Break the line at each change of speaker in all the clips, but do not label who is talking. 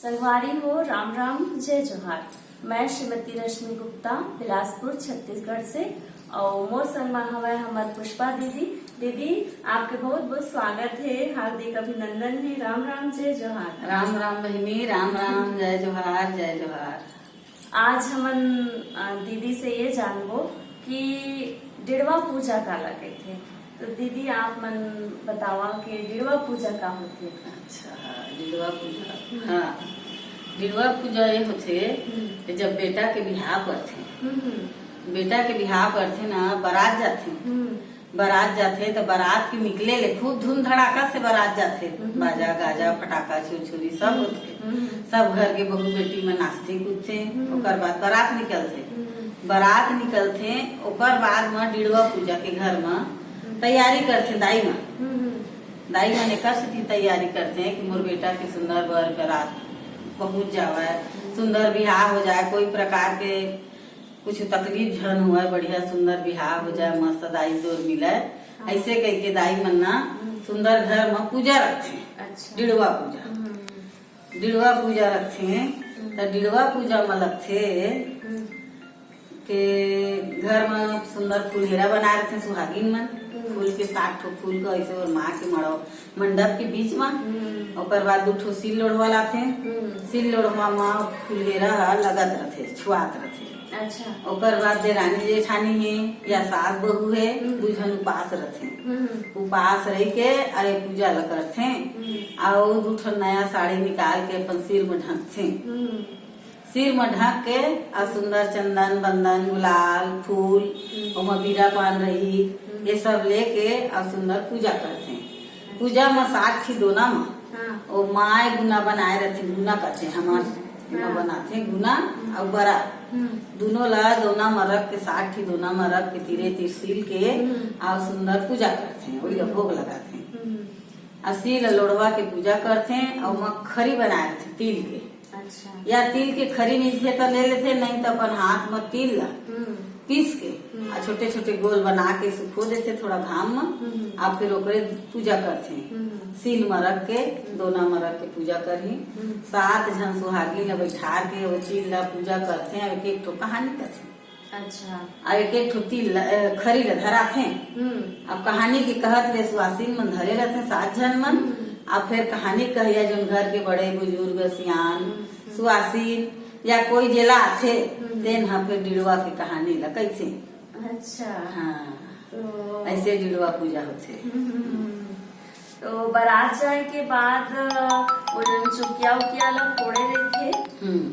संगवारी हो राम राम जय जोहार। मैं श्रीमती रश्मि गुप्ता बिलासपुर छत्तीसगढ़ से और मोर संगमा हवा हमार पुष्पा दीदी। दीदी आपके बहुत बहुत स्वागत है, हार्दिक अभिनंदन है। राम राम जय जोहार।
राम राम बहिनी, राम राम जय जोहार जय जोहार।
आज हमन दीदी से ये जानबो कि डिड़वा पूजा का लगे थे, तो दीदी आप मन बतावा कि डिड़वा पूजा का होते।
अच्छा, डिड़वा पूजा, हाँ डिड़वा पूजा ये होते कि जब बेटा के बिहार करथे, बेटा के बिहार करथे ना, बारात जाथे, बारात जाथे तो बारात के निकले ले खूब धूम धड़ाका से बारात जाथे, बाजा गाजा फटाका छुरछुरी सब होते, सब घर के बहू बेटी में नाचते कूदते। ओकर बाद बारात निकलते, बारात निकलते ओकर बाद में डिड़वा पूजा के घर में तैयारी करते। दाई मन एक से तैयारी करते हैं कि मोर बेटा के सुंदर बर बारात पहुंच जावे, सुंदर बिहार हो जाए, कोई प्रकार के कुछ तकलीफ झन हुआ, बढ़िया सुंदर बिहार हो जाए, मस्त दाई जोर मिले, ऐसे कह के दाई मन ना सुंदर घर में पूजा रखते।
अच्छा।
डिड़वा पूजा, डिड़वा पूजा रखते तो डिड़वा पूजा में लगते के घर में सुंदर फुलहेरा बनाए रखते सुहागिन मन, फूल के 7 ठो फूल का ऐसे और माँ के मड़ो मंडप के बीच में। ओकर बाद 2 ठो सिल लोढ़वा लाथे, सिल लोढ़वा में फुलहेरा लगत रथे, छुआत रथे।
अच्छा।
ओकर बाद देरानी जेठानी है या सास बहू है, 2 जन उपास रथे, उपास रह के अरे पूजा ल करथे और 2 ठो नया साड़ी निकाल के अपन सिर में ढकथे, सिर में ढक के और सुंदर चंदन बंदन गुलाल फूल और बीरा पान रही ये सब लेके और सुंदर पूजा करते। पूजा में 7 थी दोना में और माए गुना बनाए रहते, गुना करते हमारे बनाते गुना और बड़ा दोनों ला दोना में रख के 7 थी दोना में रख के तीरे तीर सील के और सुंदर पूजा करते, वही भोग लगाते और सील लोढ़वा के पूजा करते और मखरी बनाए थे तिल के।
अच्छा।
या तिल के खरी नीचे तो ले लेते, नहीं तो अपन हाथ में तिल ला पीस के और छोटे छोटे गोल बना के सुखो देते थोड़ा घाम में, और फिर ओकरे पूजा करते। सील में रख के दोना में रख के पूजा करही, 7 जन सुहागी ला बैठा के वो तिल ला पूजा करते और एक ठो कहानी करते।
अच्छा।
और एक ठो तिल खरी ला धराथे, अब कहानी की कहत ले सुहासिन मन धरे रहते 7 जन मन, और फिर कहानी कहिया जो घर के बड़े बुजुर्ग सियान सुहासिन या कोई जेला आथे तेन हाँ फिर डिड़वा की कहानी ला कैसे।
अच्छा।
हाँ
तो
ऐसे डिड़वा पूजा होते।
तो बारात जाए के बाद वो जो चुकिया उकिया ला फोड़े रखे,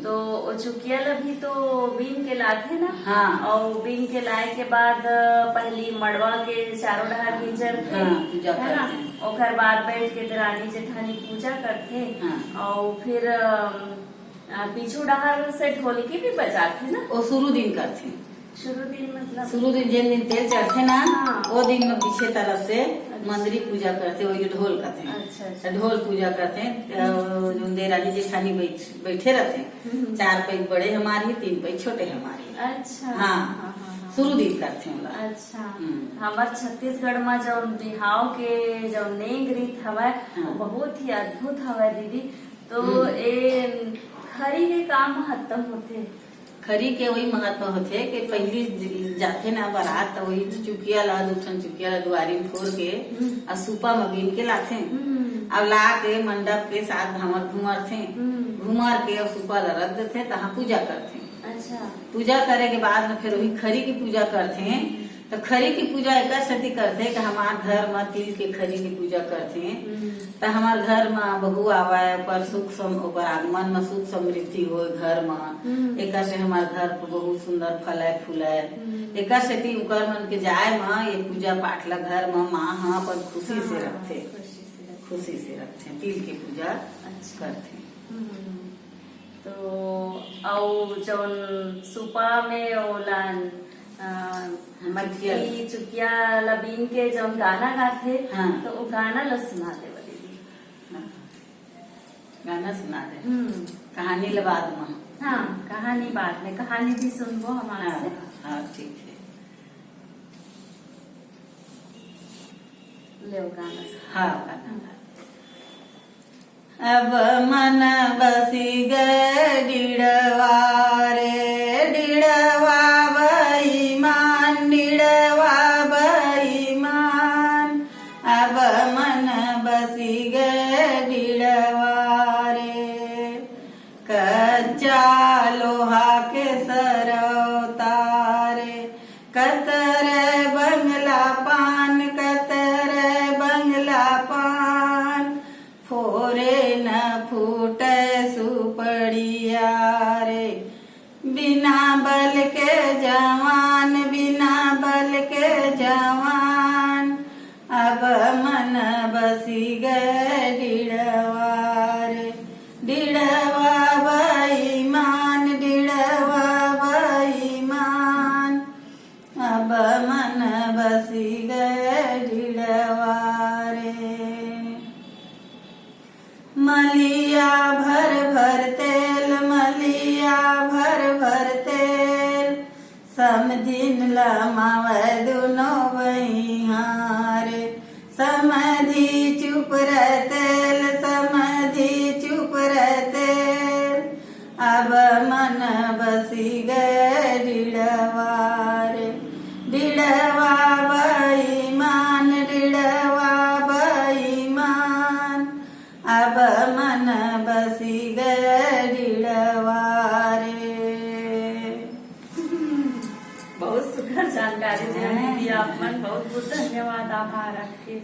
तो वो चुकिया ला भी तो बीन के लाते ना।
हाँ।
और बीन के लाए के बाद पहली मड़वा के चारों डहर गिंजर थे,
पूजा
है ना।
करते।
ओकर बाद बैठ के दरानी जेठानी पूजा करते।
हाँ।
और फिर पीछू डहर से ढोलकी भी बजाते ना।
वो शुरू दिन करते,
शुरू दिन मतलब
शुरू दिन जिन दिन तेल चढ़ते ना,
हाँ।
वो दिन में पीछे तरफ से मंदिरी पूजा करते, वही ढोल करते।
अच्छा।
ढोल पूजा करते, जो देरानी जेठानी बैठे रहते, 4 पैक बड़े हमारी 3 पैक छोटे हमारी।
अच्छा।
हाँ शुरू दिन करते हैं।
अच्छा। हमार छत्तीसगढ़ में जो बिहाव के जो नेंग रीत हवा बहुत ही अद्भुत हवा दीदी। तो ये खरी के काम महत्व होते।
खरी के वही महत्व होते कि पहली जाते ना बारात तो वही चुकिया ला 2 ठन चुकिया ला दुआरी में फोड़ के और सूपा में बीन के लाते, अब ला के मंडप के साथ घूमर थे, घूमर के और सूपा ला रख देते, तहाँ पूजा करते। अच्छा। पूजा करे के बाद में फिर वही खरी की पूजा करते हैं। तो खरी की पूजा एक सती करते कि हमारे घर में तिल के खरी की पूजा करते हैं, तो हमारे घर में बहू आवे पर सुख आगमन में सुख समृद्धि हो घर में, एक से हमारे घर पर बहुत सुंदर फले फूले, एक से उकर मन के जाए में ये पूजा पाठ ला घर में माँ हाँ पर खुशी से रखते, खुशी से रखते तिल की पूजा करते।
तो और जौन सुपा में ओलन मटकी चुकिया लबीन के जब गाना गाते,
हाँ।
तो वो गाना ला सुना दे दीदी।
गाना सुना दे, कहानी ला बाद में।
हाँ कहानी बाद में, कहानी भी सुनबो हमारे से।
हाँ ठीक है,
ले गाना।
हाँ गाना। अब मन बसी गए डिड़वा रे डिड़वा बेईमान डिड़वा बेईमान अब मन बसी गए डिड़वा रे कच्चा लोहा के सरौतारे कतर बंगला पान कतर बंगला पान फोरे न फूटे सुपड़िया रे बिना बल के जवान बिना बल के जवान अब मन बसी गए डिड़वा रे डिड़वा बेईमान डिड़वा बेईमान अब मन बसी गए डिड़वा रे मलिया भर भर तेल मलिया भर भर तेल समधिन लमावे दुनो बहिहारे समधि चुप रह तेल समधि चुप रह तेल अब मन बसी गए डिड़वा रे डिड़वा बेईमान डिड़वा बेईमान अब मन बसी गए डिड़वा रे
बहुत सुंदर जानकारी दे दीदी आप मन बहुत बहुत धन्यवाद आभार आपके।